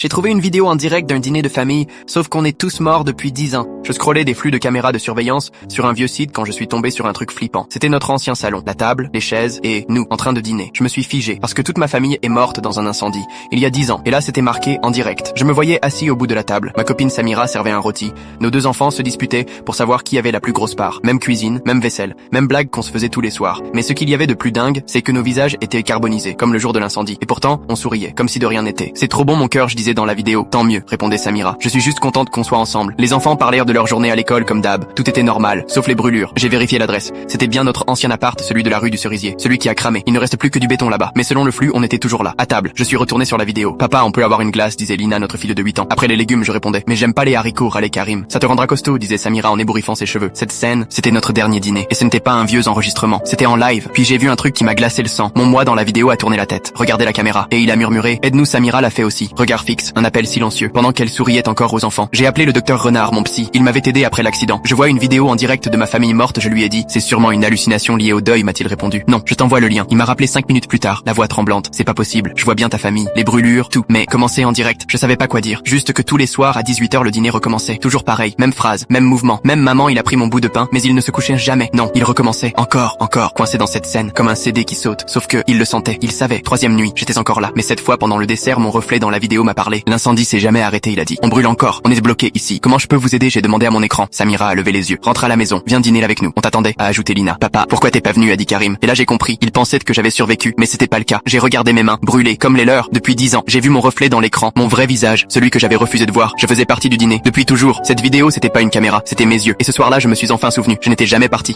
J'ai trouvé une vidéo en direct d'un dîner de famille, sauf qu'on est tous morts depuis 10 ans. Je scrollais des flux de caméras de surveillance sur un vieux site quand je suis tombé sur un truc flippant. C'était notre ancien salon, la table, les chaises et nous, en train de dîner. Je me suis figé, parce que toute ma famille est morte dans un incendie, il y a 10 ans. Et là, c'était marqué en direct. Je me voyais assis au bout de la table. Ma copine Samira servait un rôti. Nos deux enfants se disputaient pour savoir qui avait la plus grosse part. Même cuisine, même vaisselle, même blague qu'on se faisait tous les soirs. Mais ce qu'il y avait de plus dingue, c'est que nos visages étaient carbonisés, comme le jour de l'incendie. Et pourtant, on souriait, comme si de rien n'était. C'est trop bon mon cœur, je disais dans la vidéo. Tant mieux, répondait Samira. Je suis juste contente qu'on soit ensemble. Les enfants parlèrent de leur journée à l'école comme d'hab. Tout était normal, sauf les brûlures. J'ai vérifié l'adresse. C'était bien notre ancien appart, celui de la rue du Cerisier. Celui qui a cramé. Il ne reste plus que du béton là-bas. Mais selon le flux, on était toujours là, à table. Je suis retourné sur la vidéo. Papa, on peut avoir une glace, disait Lina, notre fille de 8 ans. Après les légumes, je répondais. Mais j'aime pas les haricots, râlait Karim. Ça te rendra costaud, disait Samira en ébouriffant ses cheveux. Cette scène, c'était notre dernier dîner. Et ce n'était pas un vieux enregistrement. C'était en live. Puis j'ai vu un truc qui m'a glacé le sang. Mon moi dans la vidéo a tourné la tête. Regardez la caméra. Et il a murmuré. Aide-nous, Samira l'a fait aussi. Regard fixe. Un appel silencieux. Pendant qu'elle souriait encore aux enfants. J'ai appelé le docteur Renard, mon psy. Il m'avait aidé après l'accident. Je vois une vidéo en direct de ma famille morte, je lui ai dit. C'est sûrement une hallucination liée au deuil, m'a-t-il répondu. Non, je t'envoie le lien. Il m'a rappelé 5 minutes plus tard, la voix tremblante. C'est pas possible. Je vois bien ta famille. Les brûlures, tout. Mais commencer en direct. Je savais pas quoi dire. Juste que tous les soirs à 18h le dîner recommençait. Toujours pareil. Même phrase. Même mouvement. Même maman, il a pris mon bout de pain, mais il ne se couchait jamais. Non, il recommençait. Encore. Coincé dans cette scène. Comme un CD qui saute. Sauf que, il le sentait. Il savait. Troisième nuit. J'étais encore là. Mais cette fois, pendant le dessert, mon reflet dans la vidéo m'a parlé. L'incendie s'est jamais arrêté, il a dit. On brûle encore. On est bloqué ici. Comment je peux vous aider? J'ai demandé à mon écran. Samira a levé les yeux. Rentre à la maison. Viens dîner avec nous. On t'attendait, a ajouté Lina. Papa, pourquoi t'es pas venu? A dit Karim. Et là j'ai compris. Il pensait que j'avais survécu, mais c'était pas le cas. J'ai regardé mes mains, brûlées, comme les leurs, depuis 10 ans. J'ai vu mon reflet dans l'écran. Mon vrai visage. Celui que j'avais refusé de voir. Je faisais partie du dîner. Depuis toujours. Cette vidéo, c'était pas une caméra. C'était mes yeux. Et ce soir-là, je me suis enfin souvenu. Je n'étais jamais parti.